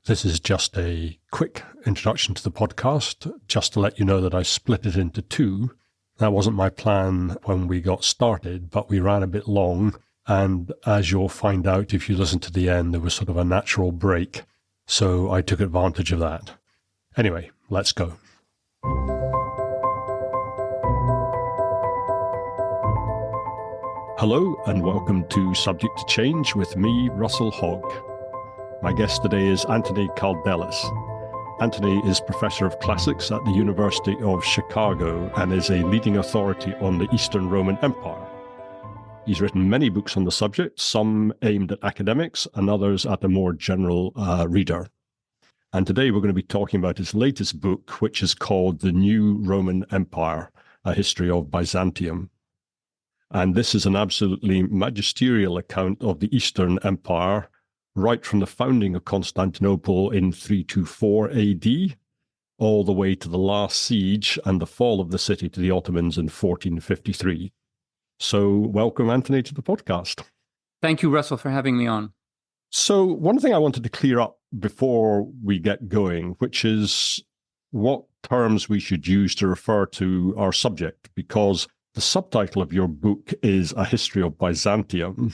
This is just a quick introduction to the podcast, just to let you know that I split it into two. That wasn't my plan when we got started, but we ran a bit long. And as you'll find out if you listen to the end, there was sort of a natural break. So I took advantage of that. Anyway, let's go. Hello and welcome to Subject to Change with me, Russell Hogg. My guest today is Anthony Kaldellis. Anthony is Professor of Classics at the University of Chicago and is a leading authority on the Eastern Roman Empire. He's written many books on the subject, some aimed at academics and others at a more general reader. And today we're going to be talking about his latest book, which is called The New Roman Empire, A History of Byzantium. And this is an absolutely magisterial account of the Eastern Empire, right from the founding of Constantinople in 324 AD, all the way to the last siege and the fall of the city to the Ottomans in 1453. So welcome, Anthony, to the podcast. Thank you, Russell, for having me on. So one thing I wanted to clear up before we get going, which is what terms we should use to refer to our subject, because the subtitle of your book is A History of Byzantium.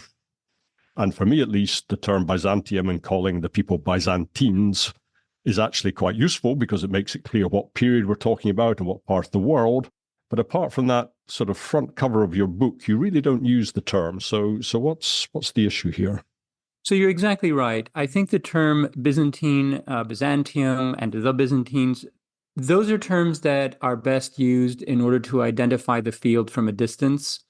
And for me, at least, the term Byzantium and calling the people Byzantines is actually quite useful because it makes it clear what period we're talking about and what part of the world. But apart from that sort of front cover of your book, you really don't use the term. So what's the issue here? So you're exactly right. I think the term Byzantine, Byzantium, and the Byzantines, those are terms that are best used in order to identify the field from a distance.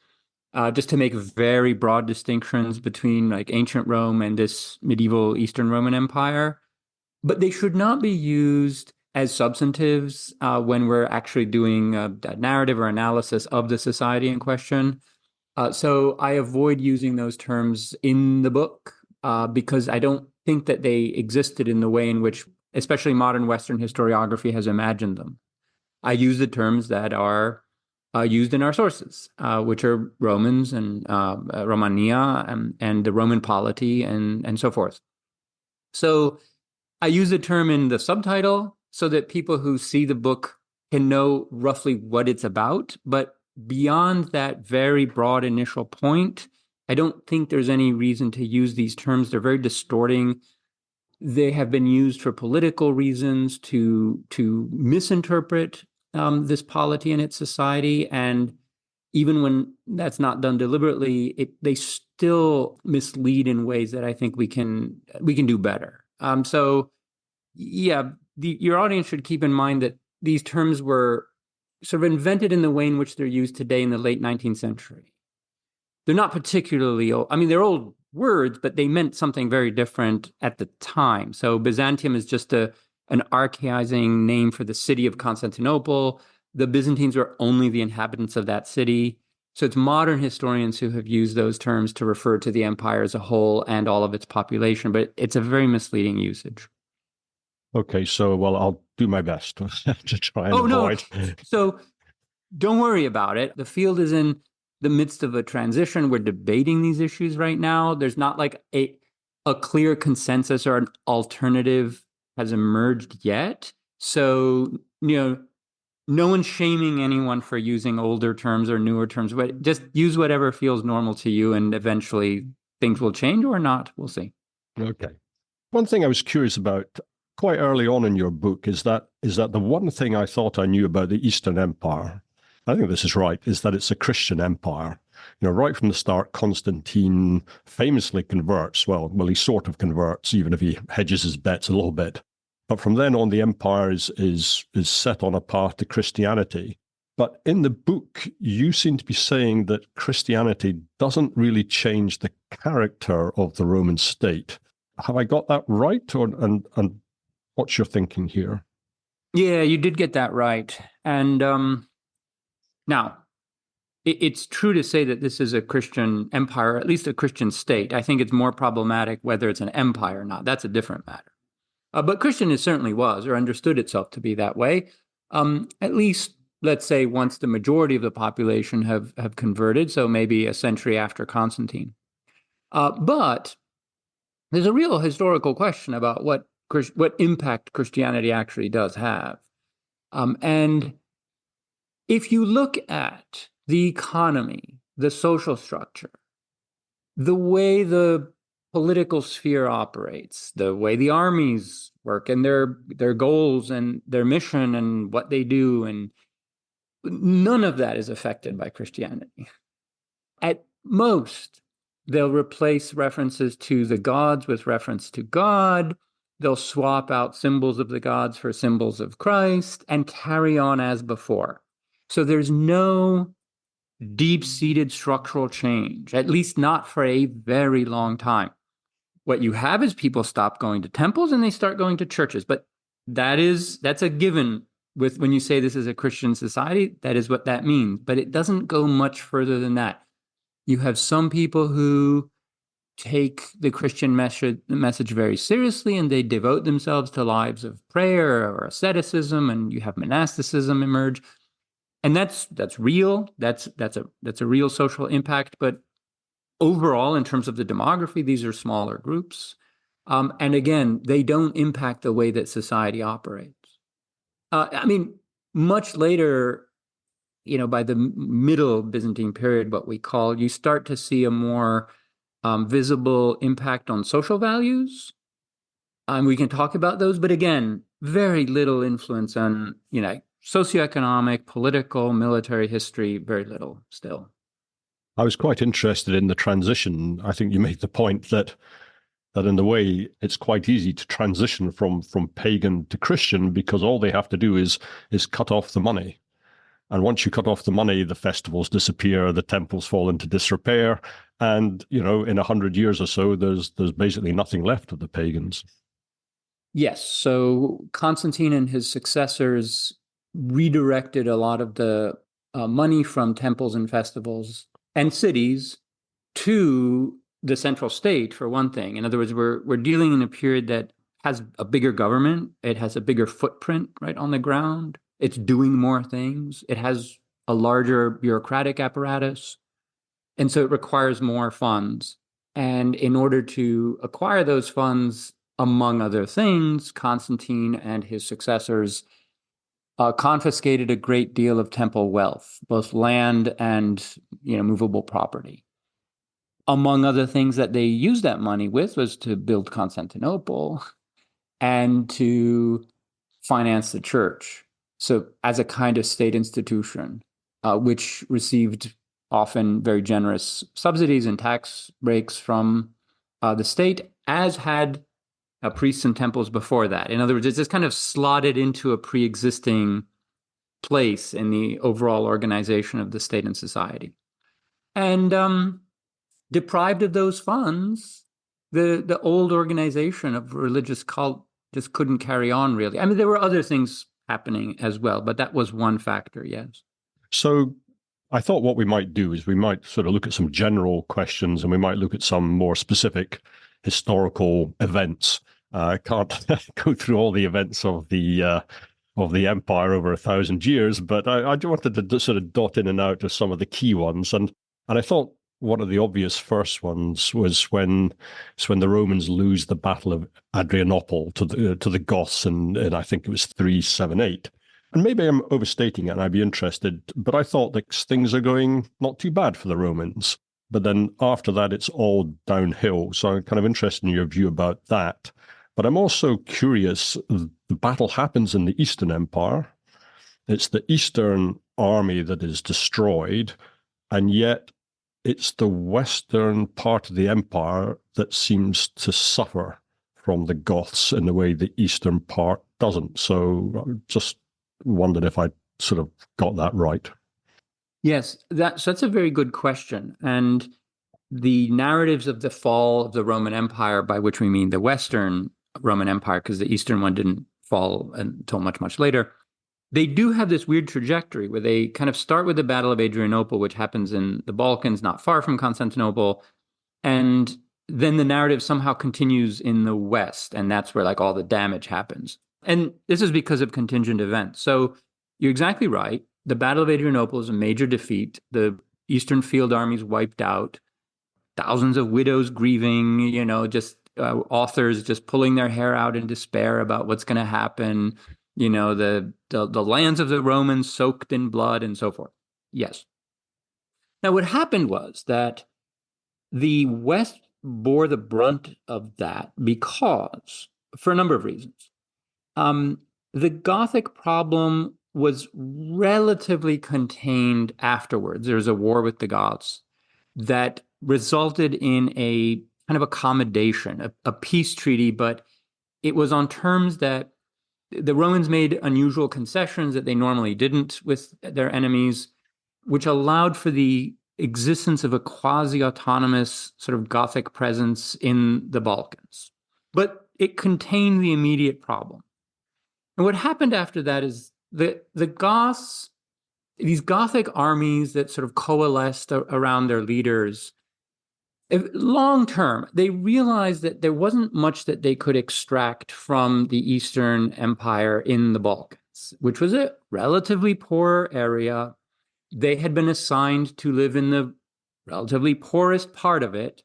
Just to make very broad distinctions between like ancient Rome and this medieval Eastern Roman Empire. But they should not be used as substantives when we're actually doing a narrative or analysis of the society in question. So I avoid using those terms in the book because I don't think that they existed in the way in which, especially modern Western historiography, has imagined them. I use the terms that are used in our sources, which are Romans and Romania and the Roman polity and so forth. So I use the term in the subtitle so that people who see the book can know roughly what it's about. But beyond that very broad initial point, I don't think there's any reason to use these terms. They're very distorting. They have been used for political reasons to misinterpret this polity and its society, and even when that's not done deliberately, they still mislead in ways that I think we can do better. So, yeah, your audience should keep in mind that these terms were sort of invented in the way in which they're used today in the late 19th century. They're not particularly old. I mean, they're old words, but they meant something very different at the time. So Byzantium is just an archaizing name for the city of Constantinople. The Byzantines were only the inhabitants of that city. So it's modern historians who have used those terms to refer to the empire as a whole and all of its population, but it's a very misleading usage. Okay, so, well, I'll do my best to try and avoid. No. So don't worry about it. The field is in the midst of a transition. We're debating these issues right now. There's not like a clear consensus or an alternative has emerged yet. So, no one's shaming anyone for using older terms or newer terms, but just use whatever feels normal to you, and eventually things will change or not. We'll see. Okay. One thing I was curious about quite early on in your book is that the one thing I thought I knew about the Eastern Empire, I think this is right, is that it's a Christian empire. Right from the start, Constantine famously converts. Well, he sort of converts, even if he hedges his bets a little bit. But from then on, the empire is set on a path to Christianity. But in the book, you seem to be saying that Christianity doesn't really change the character of the Roman state. Have I got that right? And what's your thinking here? Yeah, you did get that right. And now, it's true to say that this is a Christian empire, at least a Christian state. I think it's more problematic whether it's an empire or not. That's a different matter. But Christian it certainly was, or understood itself to be that way. At least, let's say, once the majority of the population have converted, so maybe a century after Constantine. But there's a real historical question about what what impact Christianity actually does have. And if you look at the economy, the social structure, the way the political sphere operates, the way the armies work and their goals and their mission and what they do, and none of that is affected by Christianity. At most, they'll replace references to the gods with reference to God. They'll swap out symbols of the gods for symbols of Christ and carry on as before. So there's no deep-seated structural change, at least not for a very long time. What you have is people stop going to temples and they start going to churches. But that's a given with when you say this is a Christian society, that is what that means. But it doesn't go much further than that. You have some people who take the Christian message very seriously and they devote themselves to lives of prayer or asceticism, and you have monasticism emerge. And that's real. That's a real social impact. But overall, in terms of the demography, these are smaller groups. And again, they don't impact the way that society operates. I mean, much later, by the middle Byzantine period, what we call, you start to see a more visible impact on social values. We can talk about those, but again, very little influence on, socioeconomic, political, military history, very little still. I was quite interested in the transition. I think you made the point that in a way it's quite easy to transition from pagan to Christian because all they have to do is cut off the money. And once you cut off the money, the festivals disappear, the temples fall into disrepair, and in 100 years or so, there's basically nothing left of the pagans. Yes. So Constantine and his successors redirected a lot of the money from temples and festivals and cities to the central state, for one thing. In other words, we're dealing in a period that has a bigger government. It has a bigger footprint right on the ground. It's doing more things. It has a larger bureaucratic apparatus. And so it requires more funds. And in order to acquire those funds, among other things, Constantine and his successors confiscated a great deal of temple wealth, both land and movable property. Among other things that they used that money with was to build Constantinople and to finance the church. So as a kind of state institution, which received often very generous subsidies and tax breaks from the state, as had priests and temples before that. In other words, it's just kind of slotted into a pre-existing place in the overall organization of the state and society. And deprived of those funds, the old organization of religious cult just couldn't carry on, really. I mean, there were other things happening as well, but that was one factor, yes. So I thought what we might do is we might sort of look at some general questions and we might look at some more specific historical events. I can't go through all the events of the empire over 1,000 years, but I wanted to sort of dot in and out of some of the key ones. And I thought one of the obvious first ones was when the Romans lose the Battle of Adrianople to the Goths, and I think it was 378. And maybe I'm overstating it, and I'd be interested, but I thought that things are going not too bad for the Romans. But then after that, it's all downhill. So I'm kind of interested in your view about that. But I'm also curious, the battle happens in the Eastern Empire. It's the Eastern army that is destroyed, and yet it's the Western part of the empire that seems to suffer from the Goths in the way the Eastern part doesn't. So I just wondered if I sort of got that right. Yes, that's a very good question. And the narratives of the fall of the Roman Empire, by which we mean the Western Roman Empire, because the Eastern one didn't fall until much, much later, they do have this weird trajectory where they kind of start with the Battle of Adrianople, which happens in the Balkans, not far from Constantinople. And then the narrative somehow continues in the West, and that's where like all the damage happens. And this is because of contingent events. So you're exactly right. The Battle of Adrianople is a major defeat. The Eastern field armies wiped out, thousands of widows grieving, just authors just pulling their hair out in despair about what's going to happen. The lands of the Romans soaked in blood and so forth. Yes. Now, what happened was that the West bore the brunt of that because, for a number of reasons, the Gothic problem was relatively contained afterwards. There was a war with the Goths that resulted in a kind of accommodation, a peace treaty, but it was on terms that the Romans made unusual concessions that they normally didn't with their enemies, which allowed for the existence of a quasi-autonomous sort of Gothic presence in the Balkans. But it contained the immediate problem. And what happened after that is the Goths, these Gothic armies that sort of coalesced around their leaders, long term, they realized that there wasn't much that they could extract from the Eastern Empire in the Balkans, which was a relatively poor area. They had been assigned to live in the relatively poorest part of it.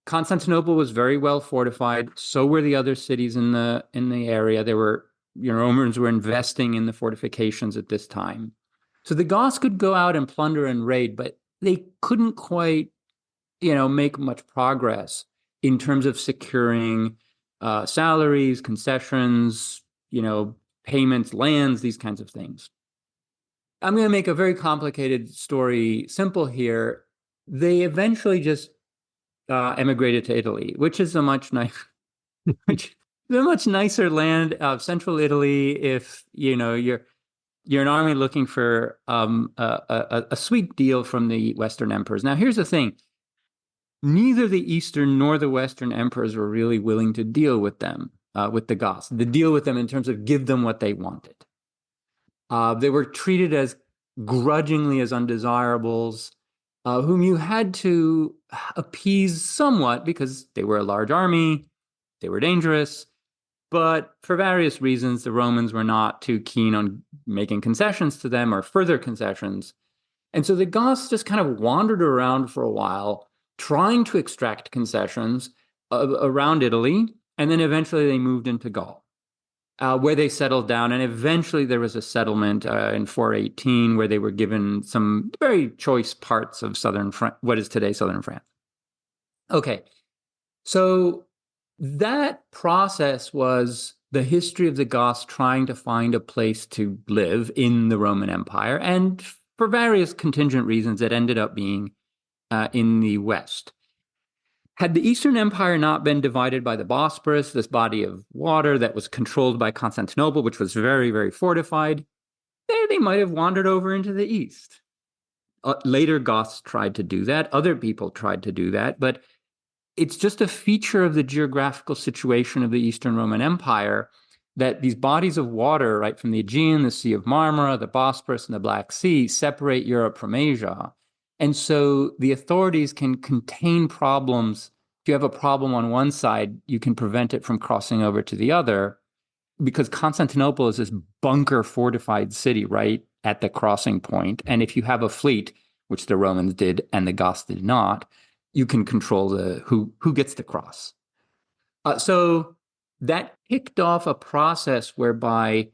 Constantinople was very well fortified. So were the other cities in the area. Romans were investing in the fortifications at this time. So the Goths could go out and plunder and raid, but they couldn't quite, make much progress in terms of securing salaries, concessions, payments, lands, these kinds of things. I'm going to make a very complicated story simple here. They eventually just emigrated to Italy, which is a much nicer land of central Italy. If you're an army looking for a sweet deal from the Western emperors. Now, here's the thing: neither the Eastern nor the Western emperors were really willing to deal with them, with the Goths, to deal with them in terms of give them what they wanted. They were treated as grudgingly as undesirables, whom you had to appease somewhat because they were a large army, they were dangerous, but for various reasons, the Romans were not too keen on making concessions to them or further concessions. And so the Goths just kind of wandered around for a while, trying to extract concessions around Italy, and then eventually they moved into Gaul. Where they settled down, and eventually there was a settlement in 418 where they were given some very choice parts of what is today southern France. Okay, so that process was the history of the Goths trying to find a place to live in the Roman Empire, and for various contingent reasons, it ended up being in the West. Had the Eastern Empire not been divided by the Bosporus, this body of water that was controlled by Constantinople, which was very, very fortified, they might have wandered over into the East. Later Goths tried to do that. Other people tried to do that. But it's just a feature of the geographical situation of the Eastern Roman Empire that these bodies of water, right from the Aegean, the Sea of Marmara, the Bosporus, and the Black Sea, separate Europe from Asia. And so the authorities can contain problems. If you have a problem on one side, you can prevent it from crossing over to the other, because Constantinople is this bunker fortified city right at the crossing point. And if you have a fleet, which the Romans did and the Goths did not, you can control who gets to cross. So that kicked off a process whereby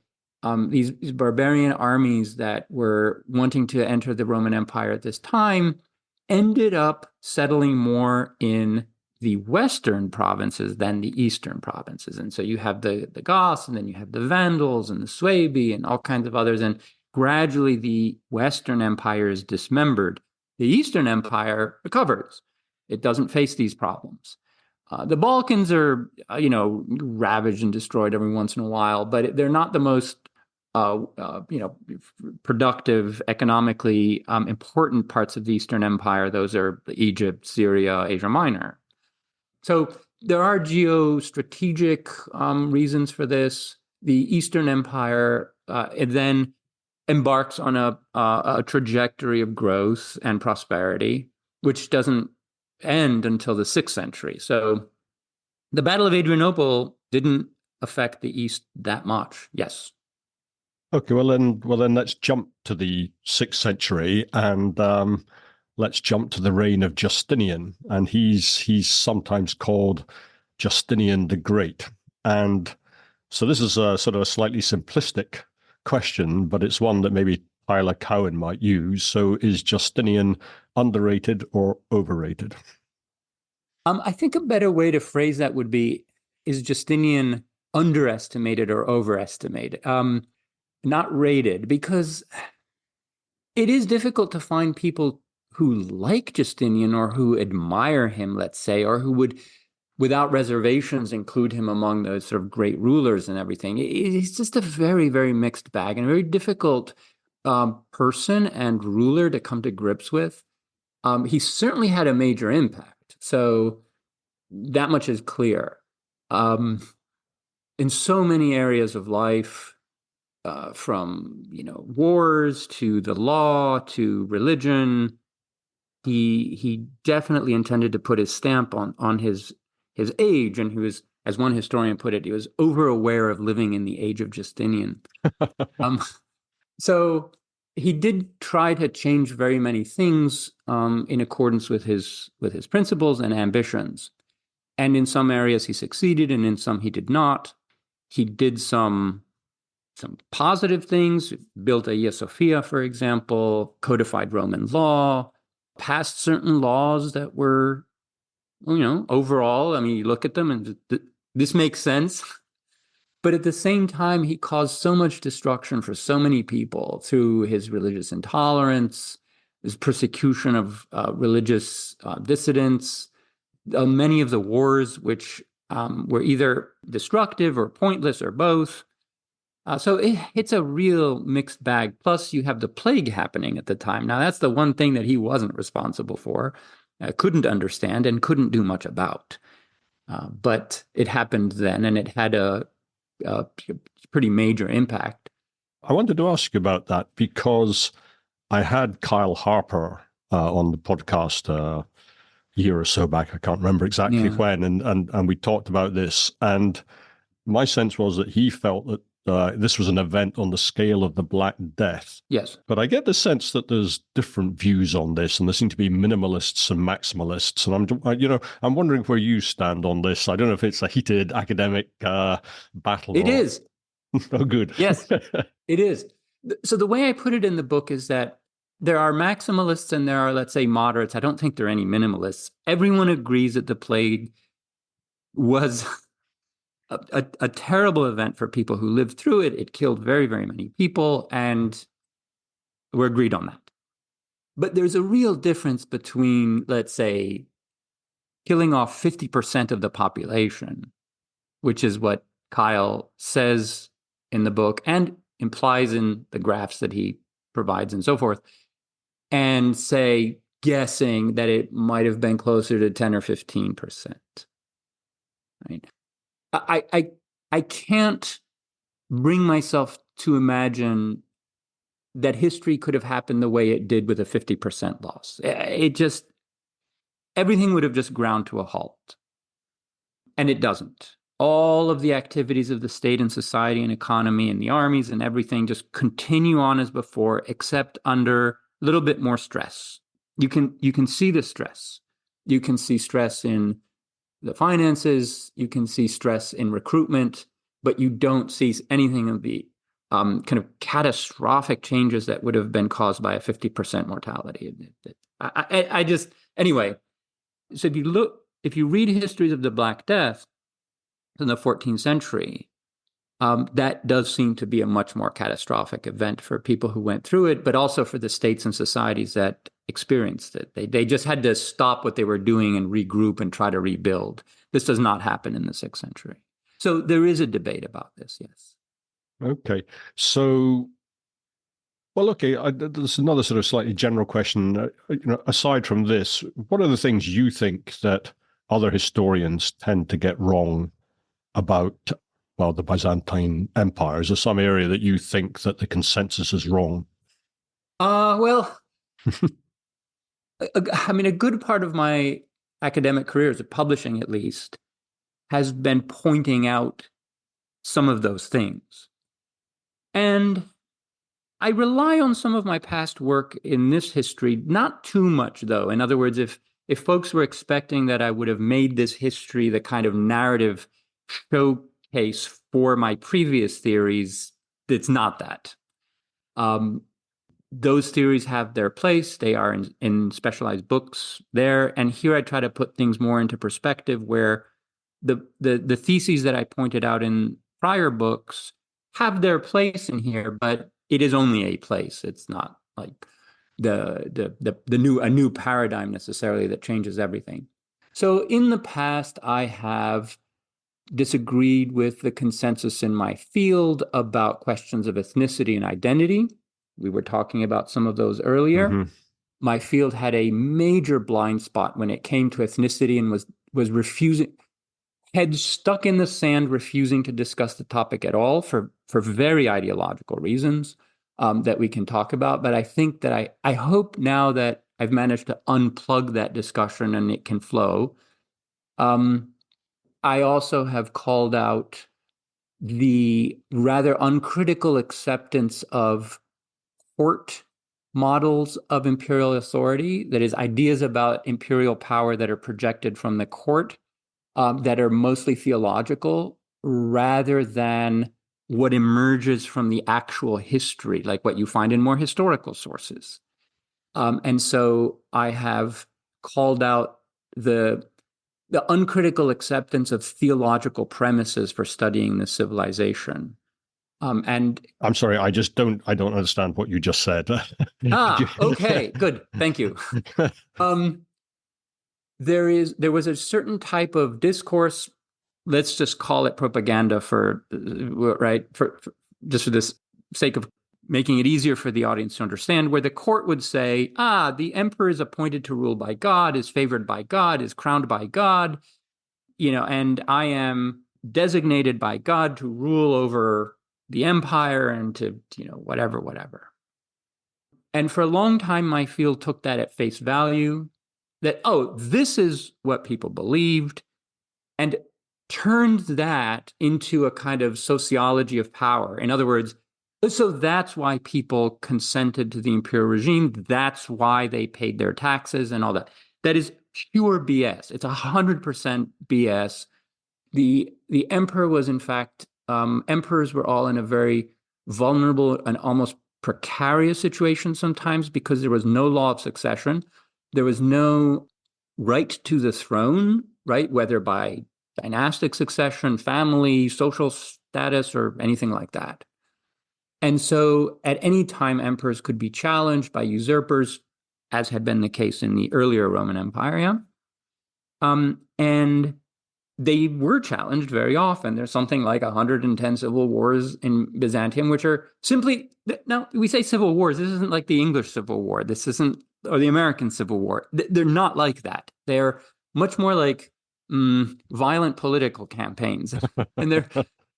these barbarian armies that were wanting to enter the Roman Empire at this time ended up settling more in the Western provinces than the Eastern provinces. And so you have the Goths, and then you have the Vandals and the Suebi and all kinds of others. And gradually the Western Empire is dismembered. The Eastern Empire recovers. It doesn't face these problems. The Balkans are, ravaged and destroyed every once in a while, but they're not the most productive, economically important parts of the Eastern Empire. Those are Egypt, Syria, Asia Minor. So there are geostrategic reasons for this. The Eastern Empire it then embarks on a trajectory of growth and prosperity, which doesn't end until the 6th century. So the Battle of Adrianople didn't affect the East that much. Yes. Okay, well then let's jump to the 6th century and let's jump to the reign of Justinian. And he's sometimes called Justinian the Great. And so this is a sort of a slightly simplistic question, but it's one that maybe Tyler Cowen might use. So is Justinian underrated or overrated? I think a better way to phrase that would be, is Justinian underestimated or overestimated? Not rated, because it is difficult to find people who like Justinian or who admire him, let's say, or who would, without reservations, include him among those sort of great rulers and everything. He's just a very, very mixed bag and a very difficult person and ruler to come to grips with. He certainly had a major impact, so that much is clear. In so many areas of life, from wars to the law to religion, he definitely intended to put his stamp on his age, and he was, as one historian put it, he was over aware of living in the age of Justinian. So he did try to change very many things in accordance with his principles and ambitions. And in some areas he succeeded, and in some he did not. He did some positive things, built Hagia Sophia, for example, codified Roman law, passed certain laws that were, overall, I mean, you look at them and this makes sense. But at the same time, he caused so much destruction for so many people through his religious intolerance, his persecution of religious dissidents, many of the wars, which were either destructive or pointless or both. So it's a real mixed bag. Plus, you have the plague happening at the time. Now, that's the one thing that he wasn't responsible for, couldn't understand, and couldn't do much about. But it happened then, and it had a pretty major impact. I wanted to ask you about that because I had Kyle Harper on the podcast a year or so back. I can't remember exactly when, and we talked about this. And my sense was that he felt that this was an event on the scale of the Black Death. Yes. But I get the sense that there's different views on this, and there seem to be minimalists and maximalists. And I'm wondering where you stand on this. I don't know if it's a heated academic battle. It is. Oh, good. Yes, it is. So the way I put it in the book is that there are maximalists and there are, let's say, moderates. I don't think there are any minimalists. Everyone agrees that the plague was a terrible event for people who lived through it. It killed very, very many people, and we're agreed on that. But there's a real difference between, let's say, killing off 50% of the population, which is what Kyle says in the book and implies in the graphs that he provides and so forth, and say, guessing that it might have been closer to 10 or 15%. Right? I can't bring myself to imagine that history could have happened the way it did with a 50% loss. Everything would have just ground to a halt. And it doesn't. All of the activities of the state and society and economy and the armies and everything just continue on as before, except under a little bit more stress. You can see the stress. You can see stress in the finances, you can see stress in recruitment, but you don't see anything of the kind of catastrophic changes that would have been caused by a 50% mortality. Anyway, so if you read histories of the Black Death in the 14th century, that does seem to be a much more catastrophic event for people who went through it, but also for the states and societies that experienced it. They just had to stop what they were doing and regroup and try to rebuild. This does not happen in the 6th century. So there is a debate about this, yes. Okay. So, well, okay, there's another sort of slightly general question. Aside from this, what are the things you think that other historians tend to get wrong about, well, the Byzantine Empire? Is there some area that you think that the consensus is wrong? Well, I mean, a good part of my academic career, as a publishing at least, has been pointing out some of those things. And I rely on some of my past work in this history, not too much, though. In other words, if folks were expecting that I would have made this history the kind of narrative showcase for my previous theories, it's not that. Those theories have their place. They are in specialized books there. And here I try to put things more into perspective where the theses that I pointed out in prior books have their place in here, but it is only a place. It's not like a new paradigm necessarily that changes everything. So in the past, I have disagreed with the consensus in my field about questions of ethnicity and identity. We were talking about some of those earlier. Mm-hmm. My field had a major blind spot when it came to ethnicity and was refusing, head stuck in the sand, refusing to discuss the topic at all for very ideological reasons that we can talk about. But I think that I hope now that I've managed to unplug that discussion and it can flow. I also have called out the rather uncritical acceptance of court models of imperial authority, that is, ideas about imperial power that are projected from the court that are mostly theological rather than what emerges from the actual history, like what you find in more historical sources. And so I have called out the uncritical acceptance of theological premises for studying the civilization. And I'm sorry, I don't understand what you just said. Okay, good. Thank you. There was a certain type of discourse, let's just call it propaganda for just for this sake of making it easier for the audience to understand, where the court would say, the emperor is appointed to rule by God, is favored by God, is crowned by God, and I am designated by God to rule over the empire and to, whatever. And for a long time, my field took that at face value, that, this is what people believed, and turned that into a kind of sociology of power. In other words, so that's why people consented to the imperial regime. That's why they paid their taxes and all that. That is pure BS. It's 100% BS. The emperor was, in fact, emperors were all in a very vulnerable and almost precarious situation sometimes because there was no law of succession. There was no right to the throne, right, whether by dynastic succession, family, social status, or anything like that. And so at any time, emperors could be challenged by usurpers, as had been the case in the earlier Roman Empire. Yeah? And they were challenged very often. There's something like 110 civil wars in Byzantium, which are simply, now we say civil wars, this isn't like the English Civil War, this isn't, or the American Civil War. They're not like that. They're much more like violent political campaigns. And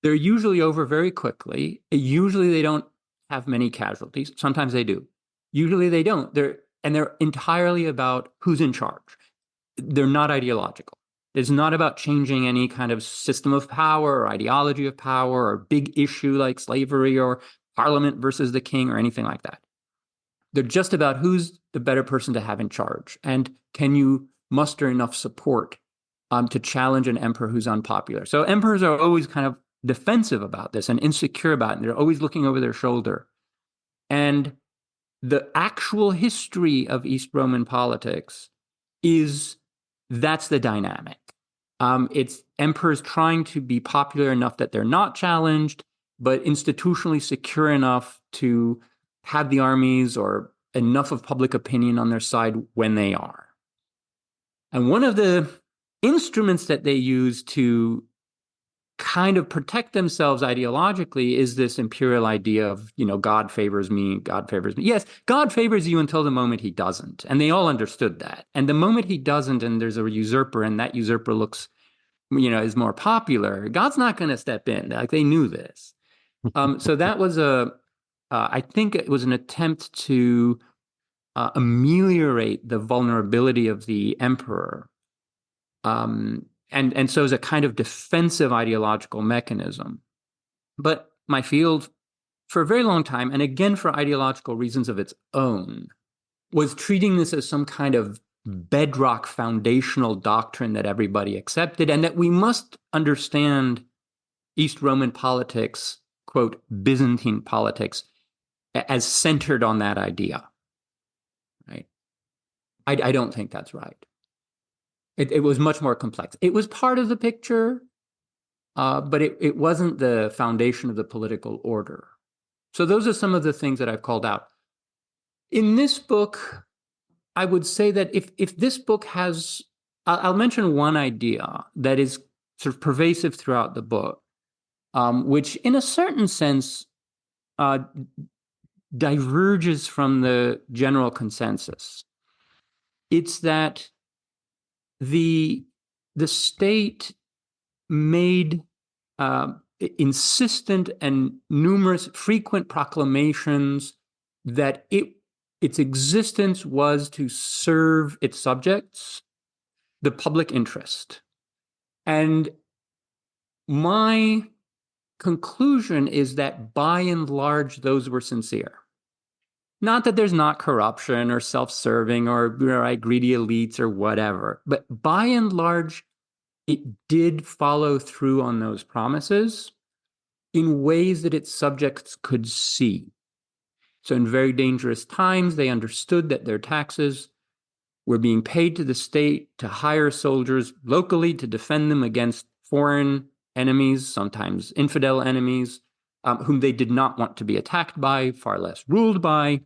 they're usually over very quickly. Usually they don't have many casualties. Sometimes they do. Usually they don't. They're entirely about who's in charge. They're not ideological. It's not about changing any kind of system of power or ideology of power or big issue like slavery or parliament versus the king or anything like that. They're just about who's the better person to have in charge. And can you muster enough support to challenge an emperor who's unpopular? So emperors are always kind of defensive about this and insecure about it. And they're always looking over their shoulder. And the actual history of East Roman politics that's the dynamic. It's emperors trying to be popular enough that they're not challenged, but institutionally secure enough to have the armies or enough of public opinion on their side when they are. And one of the instruments that they use to kind of protect themselves ideologically is this imperial idea of, God favors me, God favors me. Yes, God favors you until the moment he doesn't. And they all understood that. And the moment he doesn't, and there's a usurper, and that usurper looks, is more popular, God's not going to step in. Like, they knew this. So that was I think it was an attempt to ameliorate the vulnerability of the emperor. And so it's a kind of defensive ideological mechanism. But my field, for a very long time, and again for ideological reasons of its own, was treating this as some kind of bedrock foundational doctrine that everybody accepted, and that we must understand East Roman politics, quote, Byzantine politics, as centered on that idea, right? I don't think that's right. It was much more complex. It was part of the picture, but it wasn't the foundation of the political order. So those are some of the things that I've called out. In this book, I would say that if this book has, I'll mention one idea that is sort of pervasive throughout the book, which in a certain sense diverges from the general consensus. It's that the state made insistent and numerous frequent proclamations that its existence was to serve its subjects, the public interest. And my conclusion is that by and large, those were sincere. Not that there's not corruption or self-serving or greedy elites or whatever, but by and large, it did follow through on those promises in ways that its subjects could see. So in very dangerous times, they understood that their taxes were being paid to the state to hire soldiers locally to defend them against foreign enemies, sometimes infidel enemies, whom they did not want to be attacked by, far less ruled by.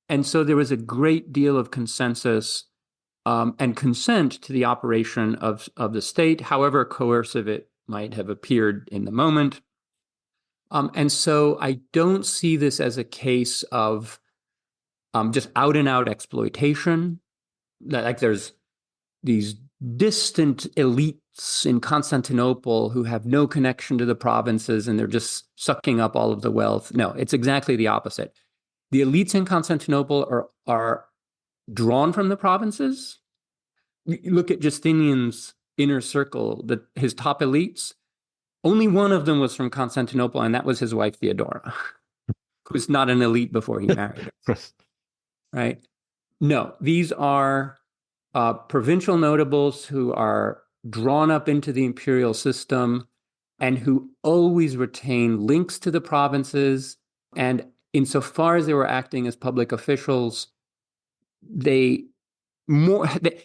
And so there was a great deal of consensus and consent to the operation of the state, however coercive it might have appeared in the moment. And so I don't see this as a case of just out and out exploitation. Like there's these distant elites in Constantinople who have no connection to the provinces and they're just sucking up all of the wealth. No, it's exactly the opposite. The elites in Constantinople are drawn from the provinces. You look at Justinian's inner circle, his top elites. Only one of them was from Constantinople, and that was his wife, Theodora, who was not an elite before he married her. Right? No, these are provincial notables who are drawn up into the imperial system and who always retain links to the provinces. And insofar as they were acting as public officials, they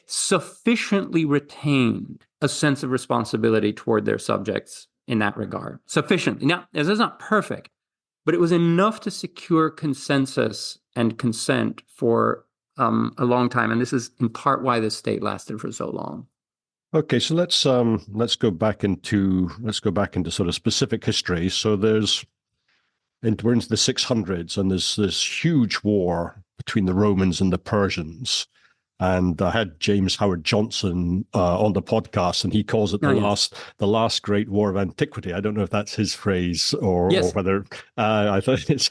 sufficiently retained a sense of responsibility toward their subjects in that regard. Sufficiently. Now, this is not perfect, but it was enough to secure consensus and consent for a long time. And this is in part why the state lasted for so long. Okay, so let's go back into sort of specific history. So we're into the 600s, and there's this huge war between the Romans and the Persians. And I had James Howard Johnson on the podcast, and he calls it the last great war of antiquity. I don't know if that's his phrase or whether I thought it's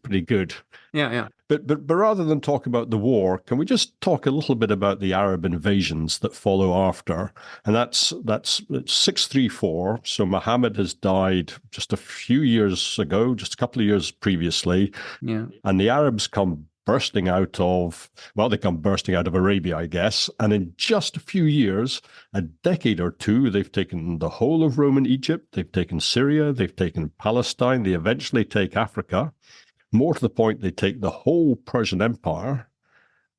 pretty good. Yeah. But rather than talk about the war, can we just talk a little bit about the Arab invasions that follow after? And that's 634. So Muhammad has died just a few years ago, just a couple of years previously. Yeah. And the Arabs come bursting out of Arabia, I guess. And in just a few years, a decade or two, they've taken the whole of Roman Egypt, they've taken Syria, they've taken Palestine, they eventually take Africa. More to the point, they take the whole Persian Empire.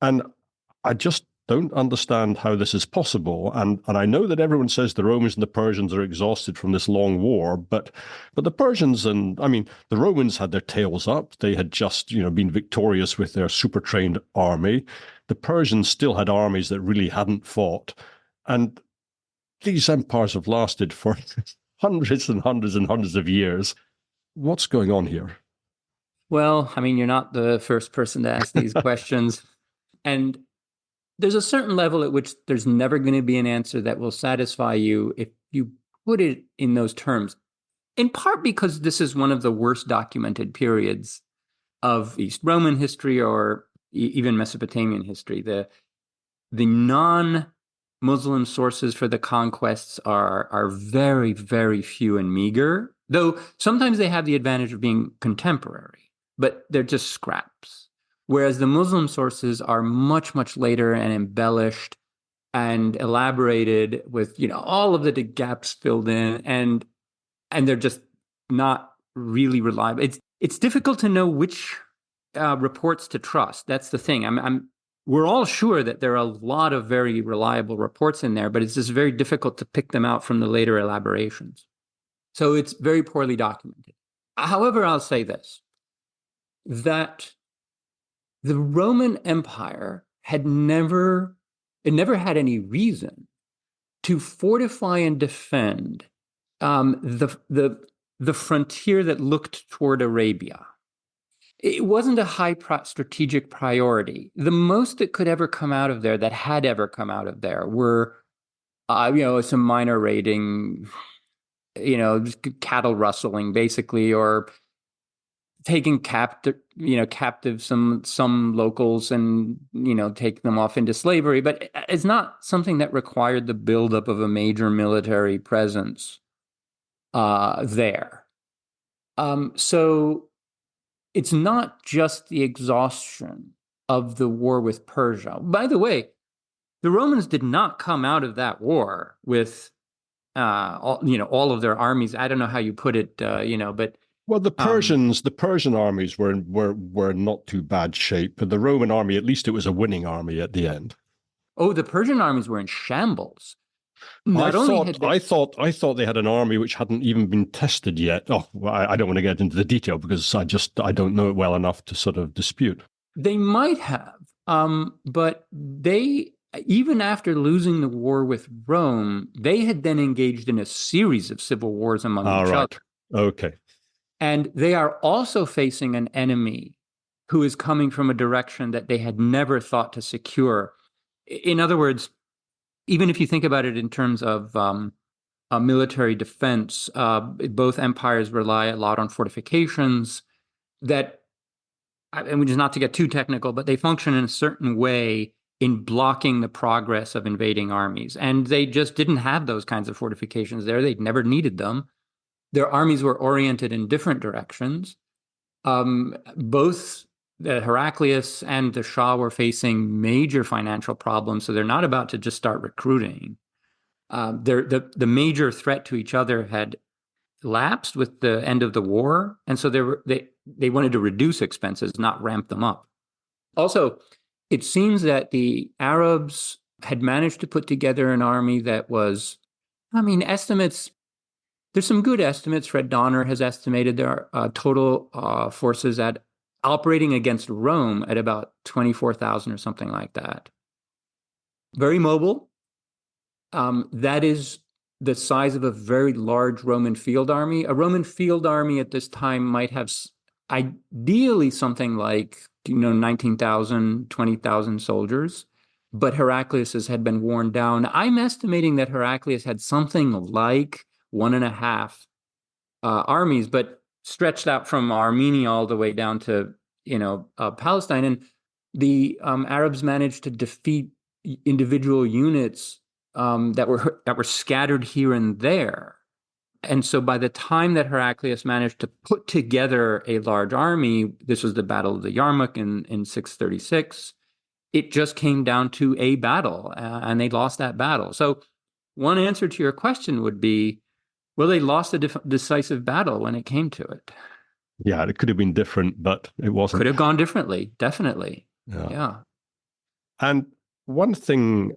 And I just don't understand how this is possible. And I know that everyone says the Romans and the Persians are exhausted from this long war, but the Persians the Romans had their tails up. They had just, been victorious with their super trained army. The Persians still had armies that really hadn't fought. And these empires have lasted for hundreds and hundreds and hundreds of years. What's going on here? Well, you're not the first person to ask these questions. And there's a certain level at which there's never going to be an answer that will satisfy you if you put it in those terms, in part because this is one of the worst documented periods of East Roman history or even Mesopotamian history. The non-Muslim sources for the conquests are very, very few and meager, though sometimes they have the advantage of being contemporary, but they're just scraps. whereas the Muslim sources are much, much later and embellished and elaborated with, all of the gaps filled in, and they're just not really reliable. It's difficult to know which reports to trust. That's the thing. We're all sure that there are a lot of very reliable reports in there, but it's just very difficult to pick them out from the later elaborations. So it's very poorly documented. However, I'll say this, that the Roman Empire never had any reason to fortify and defend the frontier that looked toward Arabia. It wasn't a high strategic priority. The most that could ever come out of there, that had ever come out of there, were, some minor raiding, cattle rustling, basically, or taking captive some locals and, take them off into slavery. But it's not something that required the buildup of a major military presence there. So it's not just the exhaustion of the war with Persia. By the way, the Romans did not come out of that war with, all of their armies. I don't know how you put it, but well, the Persian armies were not too bad shape. But the Roman army, at least, it was a winning army at the end. Oh, the Persian armies were in shambles. I thought they had an army which hadn't even been tested yet. Oh, I don't want to get into the detail because I don't know it well enough to sort of dispute. They might have, but they, even after losing the war with Rome, they had then engaged in a series of civil wars among each other. Okay. And they are also facing an enemy who is coming from a direction that they had never thought to secure. In other words, even if you think about it in terms of military defense, both empires rely a lot on fortifications that, and which is not to get too technical, but they function in a certain way in blocking the progress of invading armies. And they just didn't have those kinds of fortifications there. They'd never needed them. Their armies were oriented in different directions. Both Heraclius and the Shah were facing major financial problems, so they're not about to just start recruiting. The major threat to each other had lapsed with the end of the war, and so they wanted to reduce expenses, not ramp them up. Also, it seems that the Arabs had managed to put together an army that was, estimates. There's some good estimates. Fred Donner has estimated their total forces at operating against Rome at about 24,000 or something like that. Very mobile. That is the size of a very large Roman field army. A Roman field army at this time might have ideally something like 19,000, 20,000 soldiers. But Heraclius's had been worn down. I'm estimating that Heraclius had something like 1.5 armies, but stretched out from Armenia all the way down to, Palestine. And the Arabs managed to defeat individual units that were scattered here and there. And so by the time that Heraclius managed to put together a large army, this was the Battle of the Yarmouk in 636, it just came down to a battle, and they lost that battle. So one answer to your question would be, well, they lost a decisive battle when it came to it. Yeah, it could have been different, but it wasn't. Could have gone differently, definitely. Yeah. And one thing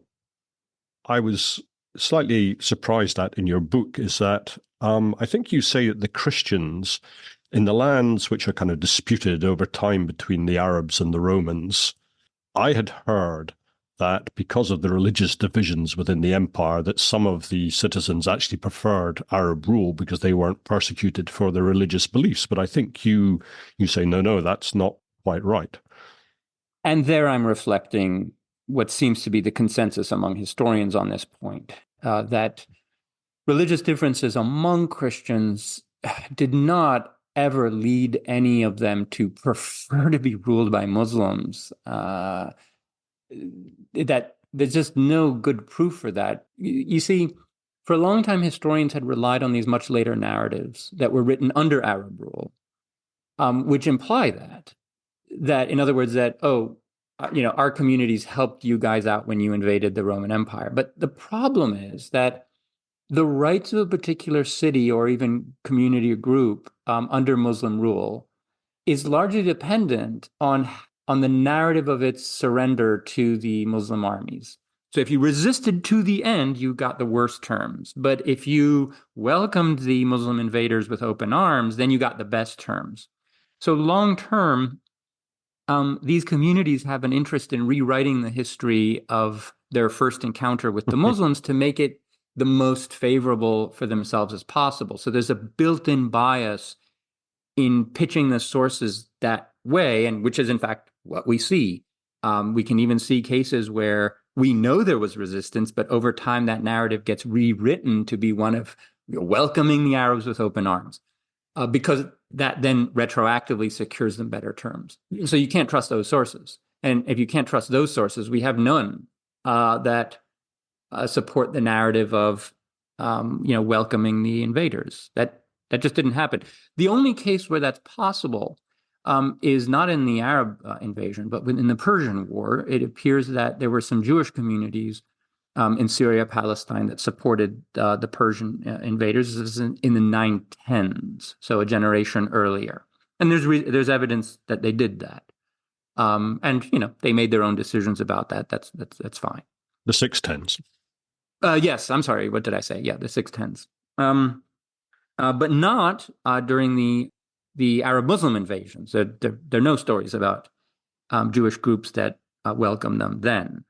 I was slightly surprised at in your book is that I think you say that the Christians in the lands which are kind of disputed over time between the Arabs and the Romans, I had heard that because of the religious divisions within the empire, that some of the citizens actually preferred Arab rule because they weren't persecuted for their religious beliefs. But I think you say, no, that's not quite right. And there I'm reflecting what seems to be the consensus among historians on this point, that religious differences among Christians did not ever lead any of them to prefer to be ruled by Muslims. That there's just no good proof for that. You see, for a long time, historians had relied on these much later narratives that were written under Arab rule, which imply that. that, in other words, that, our communities helped you guys out when you invaded the Roman Empire. But the problem is that the rights of a particular city or even community or group under Muslim rule is largely dependent on the narrative of its surrender to the Muslim armies. So if you resisted to the end, you got the worst terms. But if you welcomed the Muslim invaders with open arms, then you got the best terms. So long term, these communities have an interest in rewriting the history of their first encounter with the Muslims to make it the most favorable for themselves as possible. So there's a built-in bias in pitching the sources that way, and which is in fact what we see. We can even see cases where we know there was resistance, but over time that narrative gets rewritten to be one of welcoming the Arabs with open arms, because that then retroactively secures them better terms. So you can't trust those sources. And if you can't trust those sources, we have none that support the narrative of welcoming the invaders. That just didn't happen. The only case where that's possible is not in the Arab invasion, but in the Persian War. It appears that there were some Jewish communities in Syria, Palestine, that supported the Persian invaders. This is in the 910s, so a generation earlier. And there's evidence that they did that, and they made their own decisions about that. That's fine. The 610s. Yes, I'm sorry. What did I say? Yeah, the 610s. But not during the Arab Muslim invasions. There are no stories about Jewish groups that welcomed them then.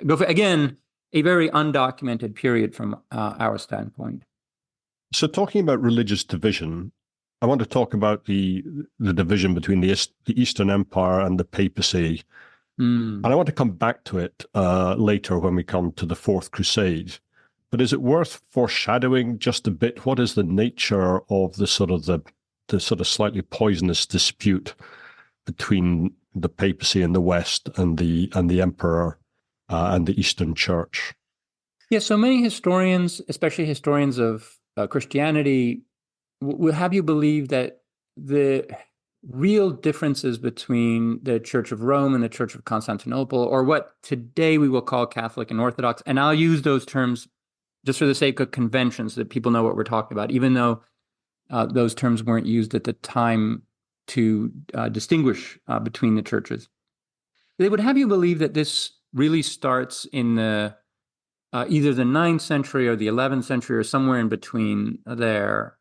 Again, a very undocumented period from our standpoint. So talking about religious division, I want to talk about the division between the Eastern Empire and the papacy. And I want to come back to it later when we come to the Fourth Crusade. But is it worth foreshadowing just a bit? What is the nature of the sort of slightly poisonous dispute between the papacy in the West and the emperor and the Eastern Church? Yeah, so many historians, especially historians of Christianity, will have you believe that the real differences between the Church of Rome and the Church of Constantinople, or what today we will call Catholic and Orthodox, and I'll use those terms just for the sake of convention so that people know what we're talking about, even though those terms weren't used at the time to distinguish between the churches. They would have you believe that this really starts in the either the 9th century or the 11th century or somewhere in between there.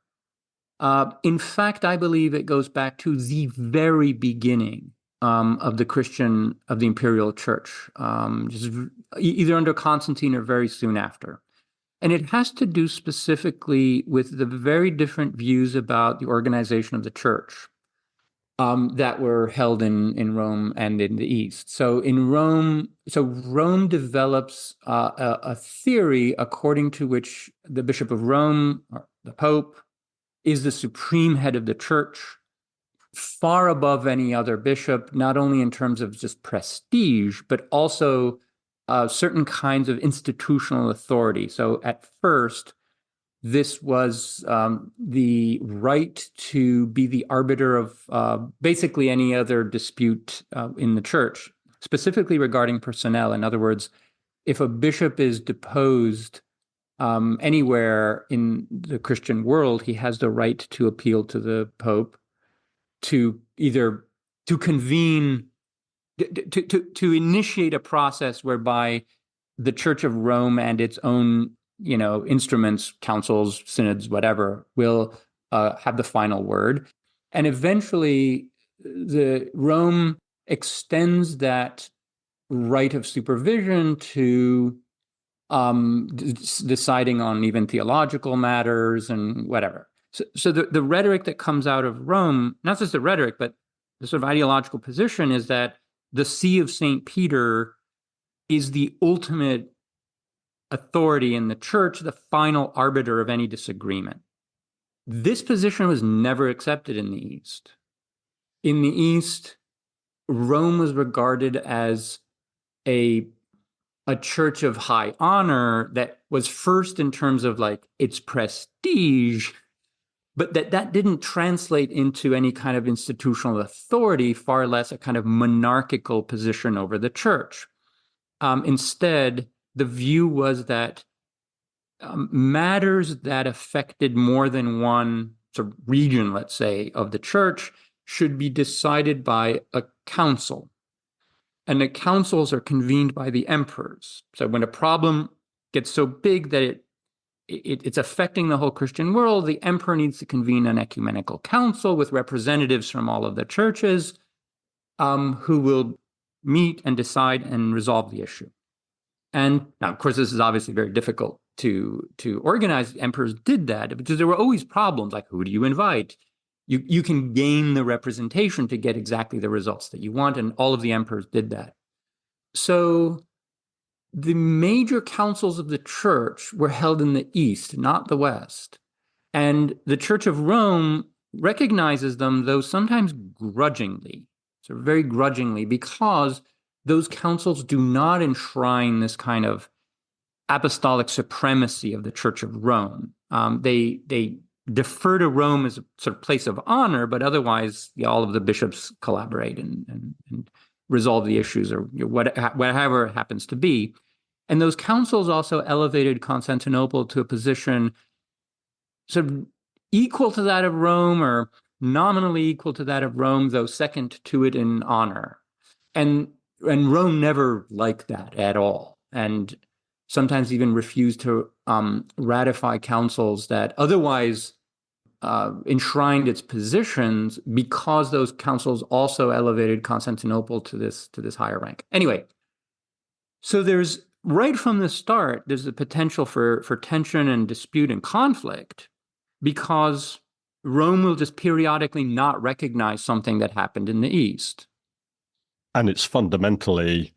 In fact, I believe it goes back to the very beginning of the imperial church, just either under Constantine or very soon after. And it has to do specifically with the very different views about the organization of the church that were held in Rome and in the East. So Rome develops a theory according to which the Bishop of Rome, or the Pope, is the supreme head of the church, far above any other bishop, not only in terms of just prestige, but also certain kinds of institutional authority. So at first, this was the right to be the arbiter of basically any other dispute in the church, specifically regarding personnel. In other words, if a bishop is deposed anywhere in the Christian world, he has the right to appeal to the Pope to convene, to initiate a process whereby the Church of Rome and its own, instruments, councils, synods, whatever, will have the final word. And eventually, the Rome extends that right of supervision to deciding on even theological matters and whatever. So the rhetoric that comes out of Rome, not just the rhetoric, but the sort of ideological position, is that the See of St. Peter is the ultimate authority in the church, the final arbiter of any disagreement. This position was never accepted in the East. In the East, Rome was regarded as a church of high honor that was first in terms of like its prestige, but that didn't translate into any kind of institutional authority, far less a kind of monarchical position over the church. Instead, the view was that matters that affected more than one sort of region, let's say, of the church should be decided by a council. And the councils are convened by the emperors. So when a problem gets so big that it's affecting the whole Christian world, the emperor needs to convene an ecumenical council with representatives from all of the churches who will meet and decide and resolve the issue. And now, of course, this is obviously very difficult to organize. Emperors did that because there were always problems, like who do you invite? You can gain the representation to get exactly the results that you want, and all of the emperors did that. So the major councils of the church were held in the East, not the West. And the Church of Rome recognizes them, though sometimes grudgingly, so very grudgingly, because those councils do not enshrine this kind of apostolic supremacy of the Church of Rome. They defer to Rome as a sort of place of honor, but otherwise all of the bishops collaborate and resolve the issues, or whatever it happens to be. And those councils also elevated Constantinople to a position sort of equal to that of Rome, or nominally equal to that of Rome, though second to it in honor. And Rome never liked that at all, and sometimes even refused to ratify councils that otherwise enshrined its positions, because those councils also elevated Constantinople to this higher rank. Anyway, so there's right from the start, there's the potential for tension and dispute and conflict, because Rome will just periodically not recognize something that happened in the East. And it's fundamentally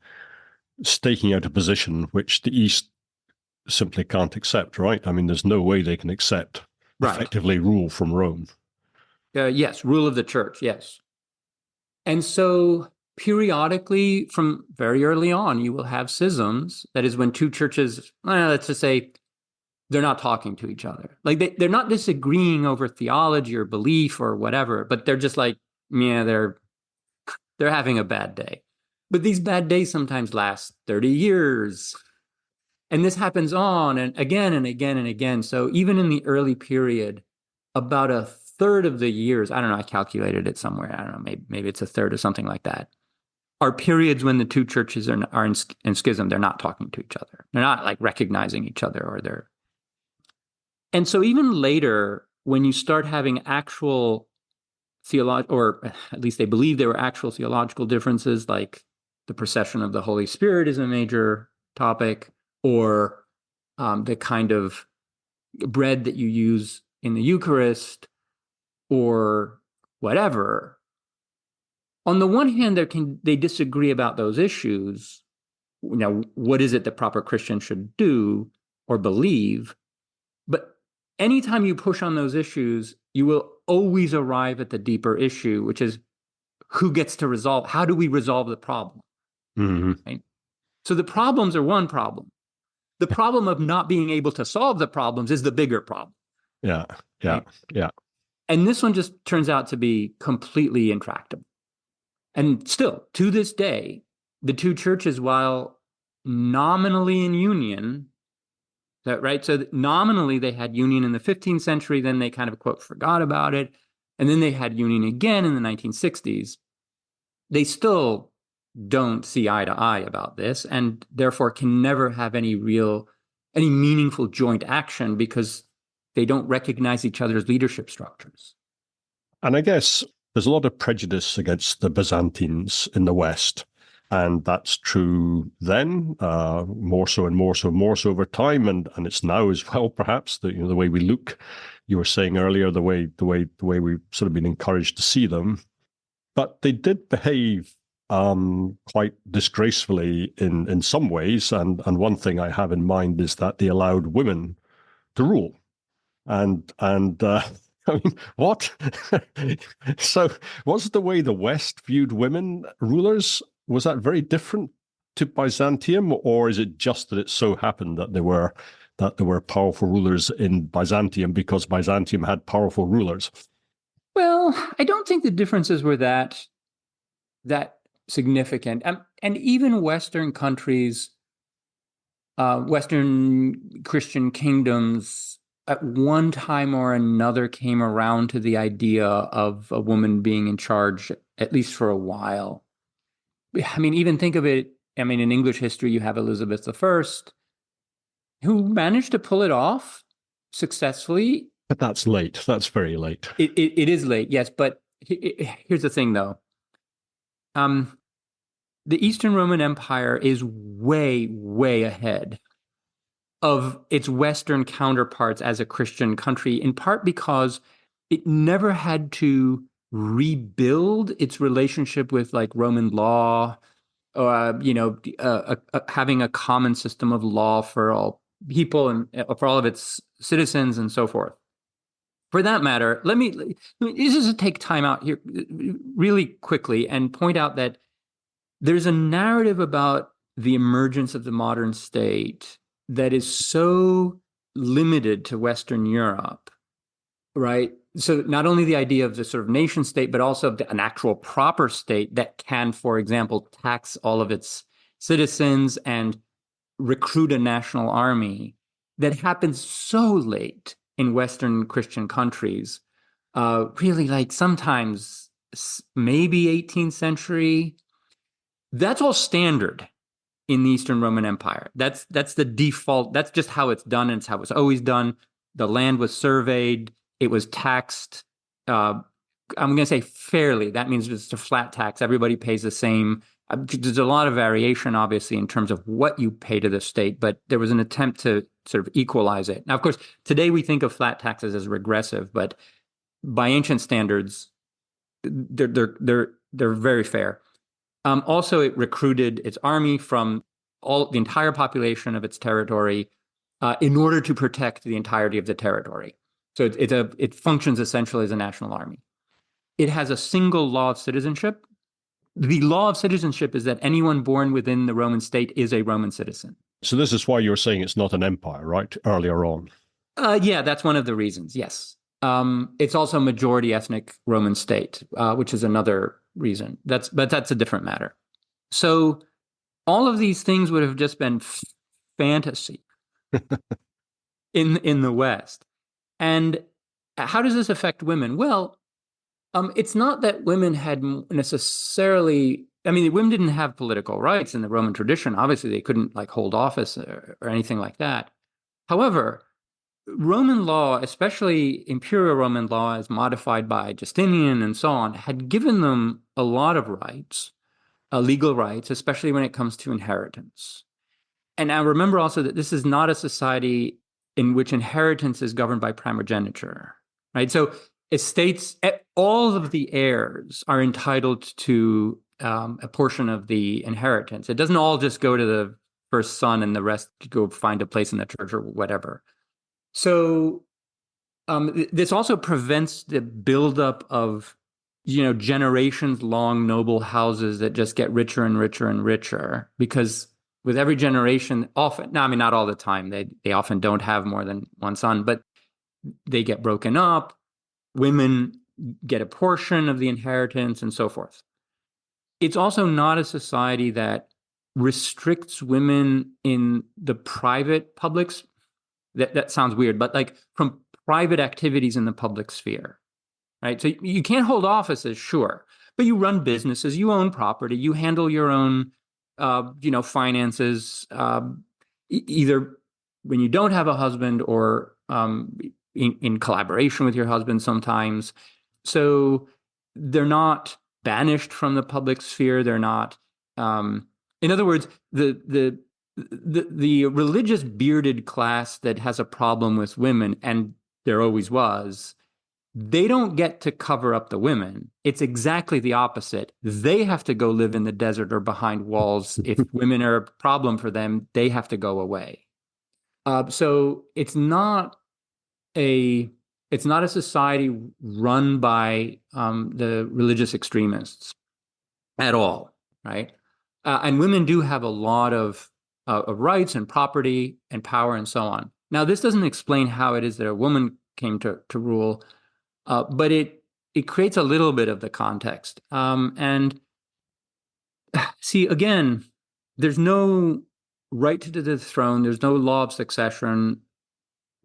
staking out a position which the East simply can't accept, right? I mean, there's no way they can accept effectively rule from Rome. Yes, rule of the church, yes. And so periodically, from very early on, you will have schisms. That is when two churches, let's just say, they're not talking to each other. Like they're not disagreeing over theology or belief or whatever, but they're just like, yeah, they're having a bad day. But these bad days sometimes last 30 years. And this happens on and again and again and again. So even in the early period, about a third of the years, I don't know, I calculated it somewhere, I don't know, maybe it's a third or something like that, are periods when the two churches are in schism. They're not talking to each other. They're not like recognizing each other, or they're. And so even later, when you start having actual or at least they believe there were actual theological differences, like the procession of the Holy Spirit is a major topic, or the kind of bread that you use in the Eucharist, or whatever. On the one hand, they disagree about those issues. Now, what is it that proper Christians should do or believe? But anytime you push on those issues, you will always arrive at the deeper issue, which is who gets to resolve, how do we resolve the problem? Mm-hmm. Right? So the problems are one problem. The problem of not being able to solve the problems is the bigger problem. Yeah. And this one just turns out to be completely intractable. And still, to this day, the two churches, while nominally in union, so nominally they had union in the 15th century, then they kind of, quote, forgot about it, and then they had union again in the 1960s. They still don't see eye to eye about this, and therefore can never have any meaningful joint action, because they don't recognize each other's leadership structures. And I guess there's a lot of prejudice against the Byzantines in the West, and that's true then, more so over time, and it's now as well. Perhaps the way we look, you were saying earlier, the way we've sort of been encouraged to see them, but they did behave quite disgracefully in some ways, and one thing I have in mind is that they allowed women to rule, and I mean, what? So was the way the West viewed women rulers, was that very different to Byzantium, or is it just that it so happened that they were that there were powerful rulers in Byzantium because Byzantium had powerful rulers. Well, I don't think the differences were that significant. And even Western countries, Western Christian kingdoms, at one time or another came around to the idea of a woman being in charge, at least for a while. I mean, even think of it, I mean, in English history, you have Elizabeth I, who managed to pull it off successfully. But that's late. That's very late. It is late, yes. But here's the thing, though. The Eastern Roman Empire is way, way ahead of its Western counterparts as a Christian country, in part because it never had to rebuild its relationship with like Roman law, having a common system of law for all people and for all of its citizens and so forth. For that matter, let me just take time out here really quickly and point out that there's a narrative about the emergence of the modern state that is so limited to Western Europe, right? So not only the idea of the sort of nation state, but also an actual proper state that can, for example, tax all of its citizens and recruit a national army, that happens so late in Western Christian countries, really like sometimes maybe 18th century. That's all standard in the Eastern Roman Empire. That's the default. That's just how it's done, and it's how it was always done. The land was surveyed. It was taxed. I'm going to say fairly. That means it's a flat tax. Everybody pays the same. There's a lot of variation, obviously, in terms of what you pay to the state, but there was an attempt to sort of equalize it. Now, of course, today we think of flat taxes as regressive, but by ancient standards, they're very fair. Also, it recruited its army from the entire population of its territory in order to protect the entirety of the territory. So it functions essentially as a national army. It has a single law of citizenship. The law of citizenship is that anyone born within the Roman state is a Roman citizen. So this is why you're saying it's not an empire, right? Earlier on. Yeah, that's one of the reasons, yes. It's also a majority ethnic Roman state, which is another reason. But that's a different matter. So all of these things would have just been fantasy in the West. And how does this affect women? Well, it's not that women had necessarily, I mean, women didn't have political rights in the Roman tradition. Obviously, they couldn't like hold office or anything like that. However, Roman law, especially imperial Roman law as modified by Justinian and so on, had given them a lot of rights, legal rights, especially when it comes to inheritance. And now remember also that this is not a society in which inheritance is governed by primogeniture, right? So estates, all of the heirs are entitled to a portion of the inheritance. It doesn't all just go to the first son and the rest go find a place in the church or whatever. So this also prevents the buildup of, generations-long noble houses that just get richer and richer and richer, because with every generation, often, now, I mean, not all the time, they often don't have more than one son, but they get broken up. Women get a portion of the inheritance and so forth. It's also not a society that restricts women in the private publics. That sounds weird, but like from private activities in the public sphere, right? So you can't hold offices, sure, but you run businesses, you own property, you handle your own, finances, either when you don't have a husband or in collaboration with your husband sometimes. So they're not banished from the public sphere. They're not, in other words, the religious bearded class that has a problem with women, and there always was, they don't get to cover up the women. It's exactly the opposite. They have to go live in the desert or behind walls. If women are a problem for them, they have to go away. So it's not a society run by the religious extremists at all, right? And women do have a lot of rights and property and power and so on. Now, this doesn't explain how it is that a woman came to rule, but it creates a little bit of the context. And see, again, there's no right to the throne. There's no law of succession.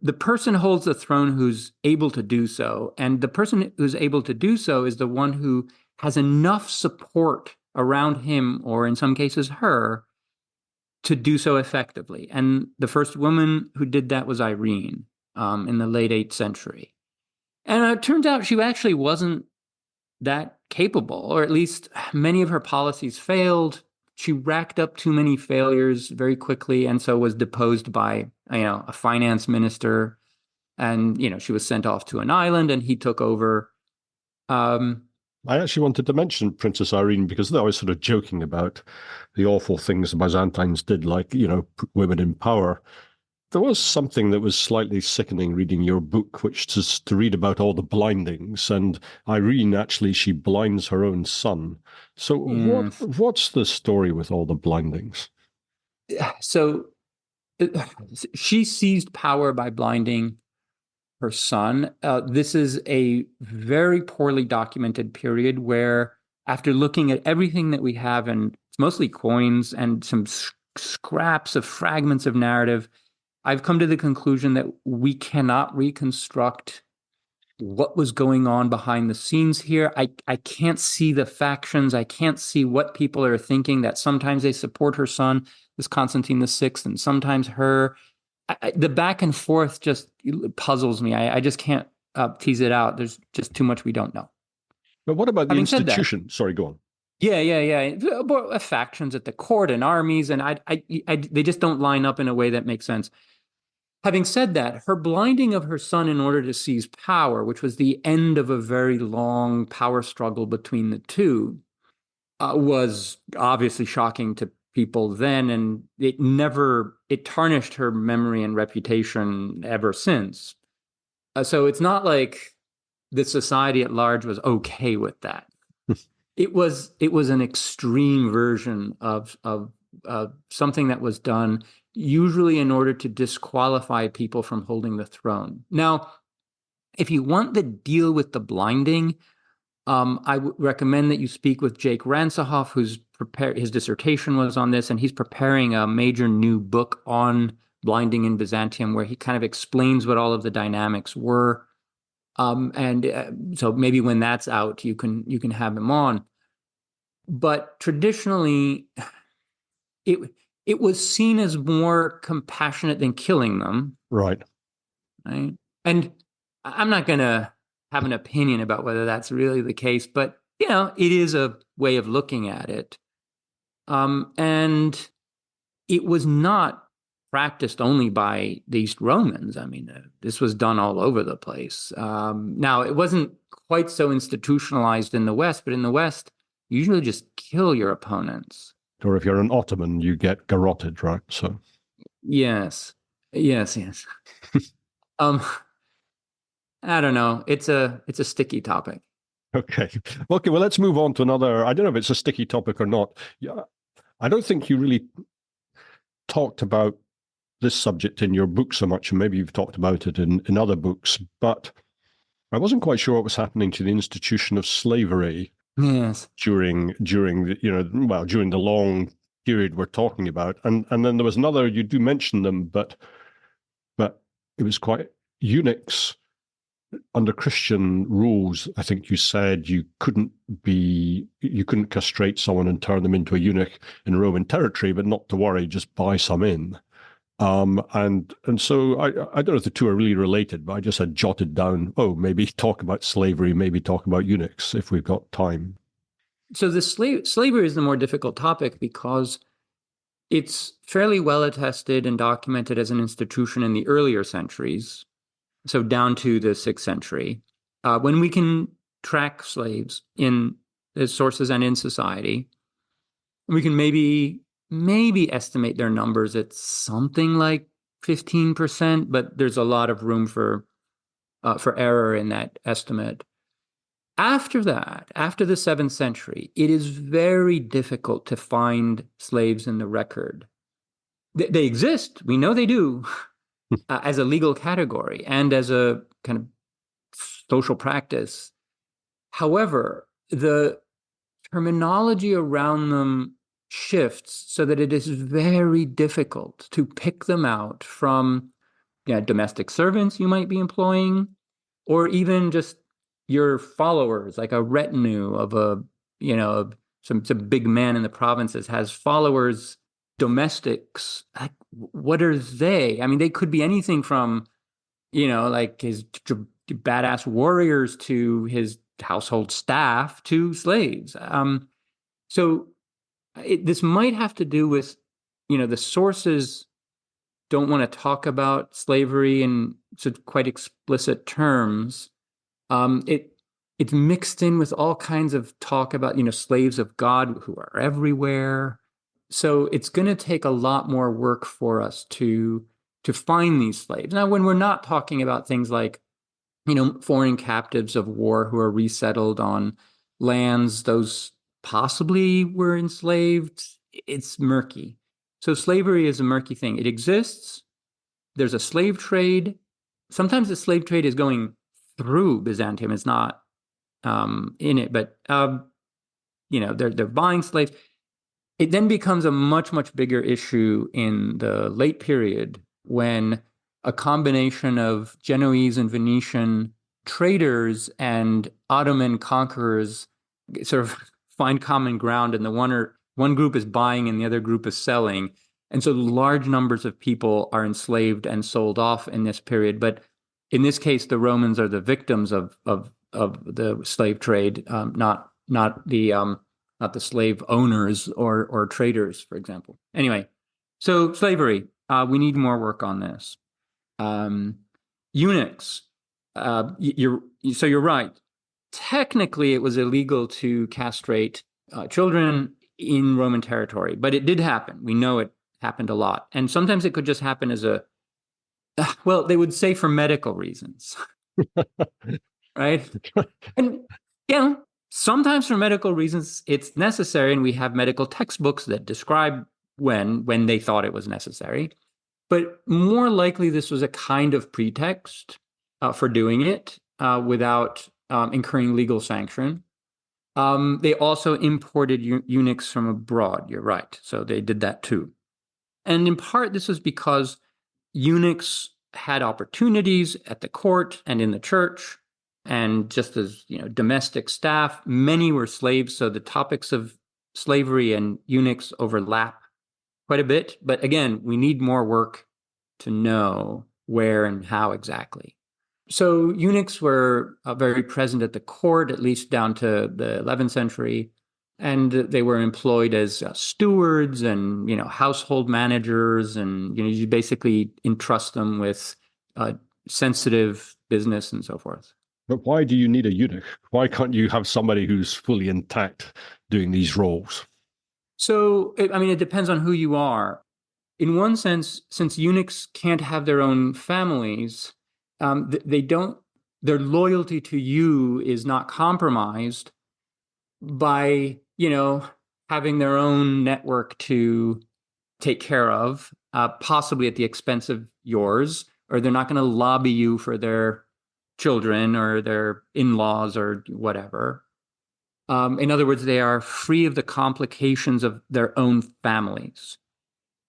The person holds the throne who's able to do so. And the person who's able to do so is the one who has enough support around him, or in some cases her, to do so effectively. And the first woman who did that was Irene in the late 8th century. And it turns out she actually wasn't that capable, or at least many of her policies failed. She racked up too many failures very quickly, and so was deposed by, a finance minister. And, she was sent off to an island, and he took over. I actually wanted to mention Princess Irene because I was sort of joking about the awful things the Byzantines did, like, put women in power. There was something that was slightly sickening reading your book, which is to read about all the blindings. And Irene, actually, she blinds her own son. So Yes. what's the story with all the blindings? So she seized power by blinding her son. This is a very poorly documented period where, after looking at everything that we have, and it's mostly coins and some scraps of fragments of narrative, I've come to the conclusion that we cannot reconstruct what was going on behind the scenes here. I can't see the factions. I can't see what people are thinking, that sometimes they support her son, this Constantine VI, and sometimes her. The back and forth just puzzles me. I just can't tease it out. There's just too much we don't know. But what about the Having said that, institution? Sorry, go on. yeah. Factions at the court and armies, and they just don't line up in a way that makes sense. Having said that, her blinding of her son in order to seize power, which was the end of a very long power struggle between the two, was obviously shocking to people then, and it tarnished her memory and reputation ever since. So it's not like the society at large was okay with that. It was an extreme version of something that was done, usually in order to disqualify people from holding the throne. Now, if you want to deal with the blinding, I would recommend that you speak with Jake Ransohoff, who's his dissertation was on this, and he's preparing a major new book on blinding in Byzantium, where he kind of explains what all of the dynamics were. So maybe when that's out, you can have him on. But traditionally, it was seen as more compassionate than killing them. Right. And I'm not going to have an opinion about whether that's really the case, but, it is a way of looking at it. And it was not practiced only by the East Romans. I mean, this was done all over the place. Now, it wasn't quite so institutionalized in the West, but in the West, you usually just kill your opponents. Or if you're an Ottoman, you get garroted, right? So yes. I don't know. It's a sticky topic. Okay. Well, let's move on to another. I don't know if it's a sticky topic or not. Yeah, I don't think you really talked about this subject in your book so much, and maybe you've talked about it in other books, but I wasn't quite sure what was happening to the institution of slavery. Yes. During the long period we're talking about, and then there was another. You do mention them, but it was quite eunuchs under Christian rules. I think you said you couldn't castrate someone and turn them into a eunuch in Roman territory, but not to worry, just buy some in. And so I don't know if the two are really related, but I just had jotted down, maybe talk about slavery, maybe talk about eunuchs if we've got time. So the slavery is the more difficult topic because it's fairly well attested and documented as an institution in the earlier centuries, so down to the 6th century, when we can track slaves in the sources and in society. We can maybe estimate their numbers at something like 15%, but there's a lot of room for error in that estimate. After that, after the 7th century, it is very difficult to find slaves in the record. They exist. We know they do. as a legal category and as a kind of social practice. However, the terminology around them shifts so that it is very difficult to pick them out from domestic servants you might be employing, or even just your followers, like a retinue of some big man in the provinces has followers, domestics. Like, what are they? I mean, they could be anything from, like his badass warriors to his household staff to slaves. So this might have to do with, the sources don't want to talk about slavery in quite explicit terms. It's mixed in with all kinds of talk about, slaves of God who are everywhere. So it's going to take a lot more work for us to find these slaves. Now, when we're not talking about things like, foreign captives of war who are resettled on lands, those possibly were enslaved, it's murky. So slavery is a murky thing. It exists. There's a slave trade. Sometimes the slave trade is going through Byzantium. It's not in it, but they're buying slaves. It then becomes a much, much bigger issue in the late period when a combination of Genoese and Venetian traders and Ottoman conquerors sort of find common ground, and one group is buying and the other group is selling. And so large numbers of people are enslaved and sold off in this period. But in this case, the Romans are the victims of the slave trade, not the slave owners or traders, for example. Anyway, so slavery, we need more work on this. Eunuchs, you're right. Technically, it was illegal to castrate children in Roman territory, but it did happen. We know it happened a lot. And sometimes it could just happen as they would say for medical reasons, right? And, sometimes for medical reasons, it's necessary. And we have medical textbooks that describe when they thought it was necessary. But more likely, this was a kind of pretext for doing it without incurring legal sanction. They also imported eunuchs from abroad. You're right. So they did that too. And in part, this was because eunuchs had opportunities at the court and in the church. And just as, domestic staff, many were slaves. So the topics of slavery and eunuchs overlap quite a bit. But again, we need more work to know where and how exactly. So eunuchs were very present at the court, at least down to the 11th century. And they were employed as stewards and, household managers. And, you basically entrust them with sensitive business and so forth. But why do you need a eunuch? Why can't you have somebody who's fully intact doing these roles? So, it depends on who you are. In one sense, since eunuchs can't have their own families, their loyalty to you is not compromised by, having their own network to take care of, possibly at the expense of yours, or they're not going to lobby you for their children or their in-laws or whatever. In other words, they are free of the complications of their own families.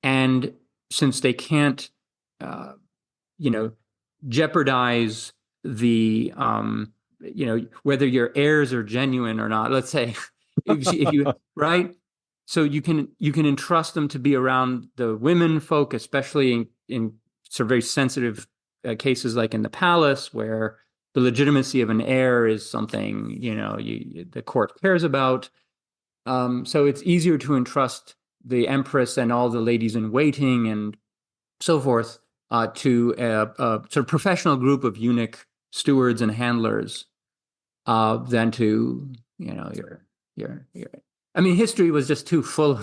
And since they can't, jeopardize the, whether your heirs are genuine or not, let's say, if you right? So you can entrust them to be around the women folk, especially in sort of very sensitive cases like in the palace, where the legitimacy of an heir is something, the court cares about. So it's easier to entrust the empress and all the ladies in waiting and so forth to a sort of professional group of eunuch stewards and handlers than to, your. History was just too full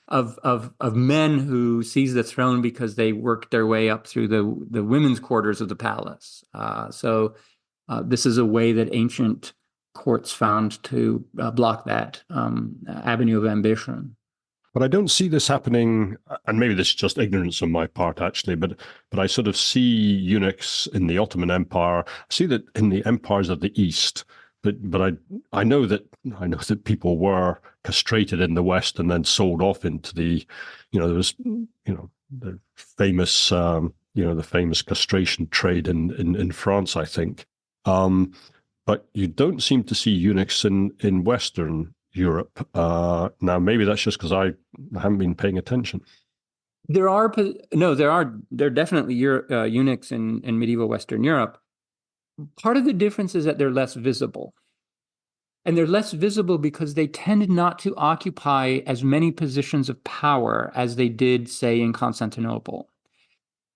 of men who seized the throne because they worked their way up through the women's quarters of the palace. So this is a way that ancient courts found to block that avenue of ambition. But I don't see this happening, and maybe this is just ignorance on my part, actually. But I sort of see eunuchs in the Ottoman Empire. I see that in the empires of the East. But I know that people were castrated in the West and then sold off into the, there was the famous the famous castration trade in France, I think. But you don't seem to see eunuchs in Western Europe. Now, maybe that's just because I haven't been paying attention. There are definitely eunuchs in medieval Western Europe. Part of the difference is that they're less visible. And they're less visible because they tended not to occupy as many positions of power as they did, say, in Constantinople.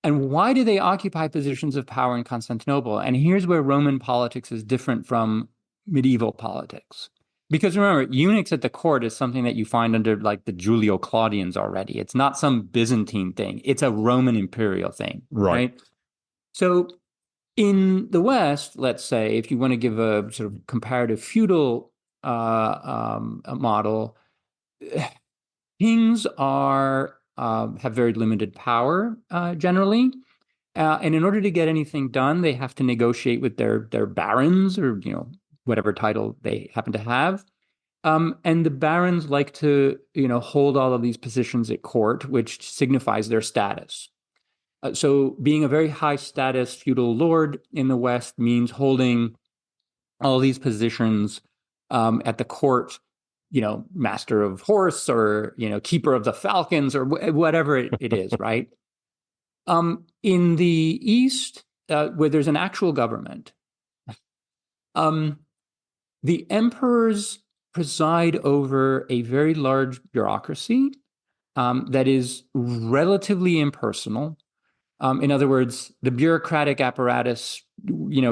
And why do they occupy positions of power in Constantinople? And here's where Roman politics is different from medieval politics. Because remember, eunuchs at the court is something that you find under like the Julio-Claudians already. It's not some Byzantine thing. It's a Roman imperial thing, right? So in the West, let's say, if you want to give a sort of comparative feudal model, kings have very limited power generally. And in order to get anything done, they have to negotiate with their barons or, whatever title they happen to have. And the barons like to, hold all of these positions at court, which signifies their status. So being a very high status feudal lord in the West means holding all these positions at the court, master of horse or, keeper of the falcons or whatever it is, right? In the East, where there's an actual government, the emperors preside over a very large bureaucracy that is relatively impersonal. In other words, the bureaucratic apparatus,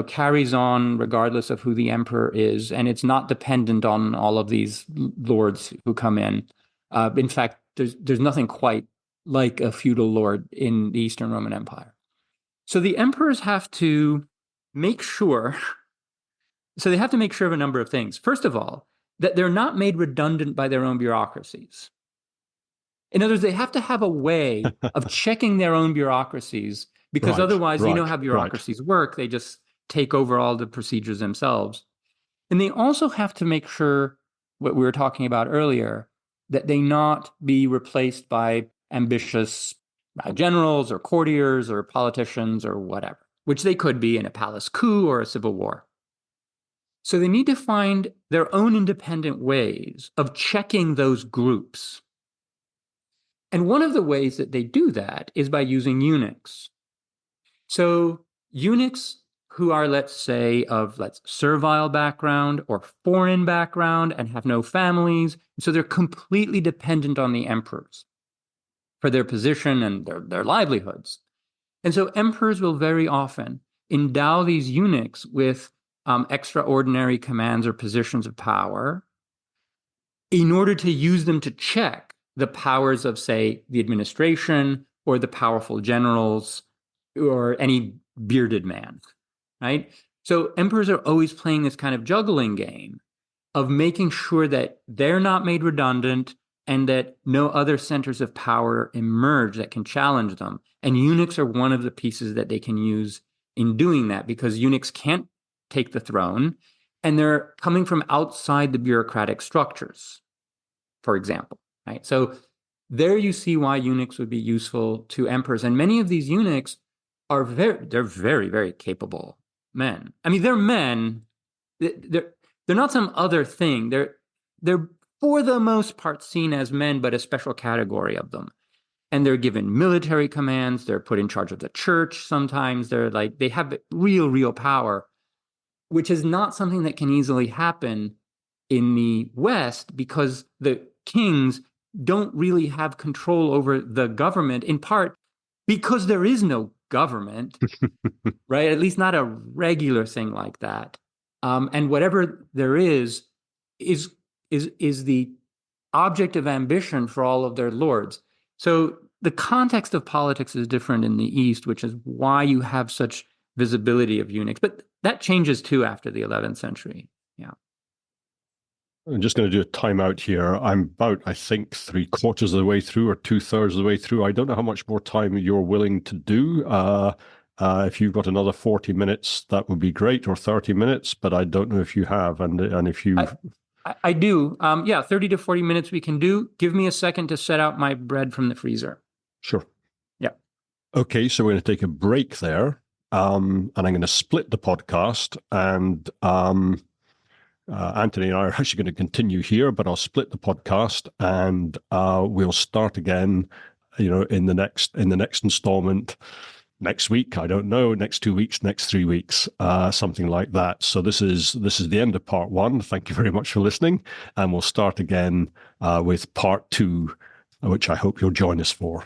carries on regardless of who the emperor is, and it's not dependent on all of these lords who come in. In fact, there's nothing quite like a feudal lord in the Eastern Roman Empire. So the emperors have to make sure. So they have to make sure of a number of things. First of all, that they're not made redundant by their own bureaucracies. In other words, they have to have a way of checking their own bureaucracies, because otherwise, you know how bureaucracies work. They just take over all the procedures themselves. And they also have to make sure, what we were talking about earlier, that they not be replaced by ambitious generals or courtiers or politicians or whatever, which they could be in a palace coup or a civil war. So they need to find their own independent ways of checking those groups. And one of the ways that they do that is by using eunuchs. So eunuchs who are, let's say, of servile background or foreign background and have no families, so they're completely dependent on the emperors for their position and their livelihoods. And so emperors will very often endow these eunuchs with extraordinary commands or positions of power in order to use them to check the powers of, say, the administration or the powerful generals or any bearded man, right? So emperors are always playing this kind of juggling game of making sure that they're not made redundant and that no other centers of power emerge that can challenge them. And eunuchs are one of the pieces that they can use in doing that, because eunuchs can't take the throne and they're coming from outside the bureaucratic structures, for example. Right? So there you see why eunuchs would be useful to emperors. And many of these eunuchs are they're very, very capable men. I mean, they're men. They're not some other thing. They're for the most part seen as men, but a special category of them. And they're given military commands. They're put in charge of the church sometimes. They have real power, which is not something that can easily happen in the West, because the kings don't really have control over the government, in part because there is no government, right? At least not a regular thing like that. And whatever there is the object of ambition for all of their lords. So the context of politics is different in the East, which is why you have such visibility of eunuchs. But that changes too after the 11th century. Yeah. I'm just going to do a timeout here. I'm about, I think, 3/4 of the way through or 2/3 of the way through. I don't know how much more time you're willing to do. If you've got another 40 minutes, that would be great, or 30 minutes, but I don't know if you have. And if you... I do. Yeah, 30 to 40 minutes we can do. Give me a second to set out my bread from the freezer. Sure. Yeah. Okay, so we're going to take a break there. And I'm going to split the podcast, and Anthony and I are actually going to continue here, but I'll split the podcast, and we'll start again, in the next installment next week. I don't know, next 2 weeks, next 3 weeks, something like that. So this is the end of part 1. Thank you very much for listening, and we'll start again with part 2, which I hope you'll join us for.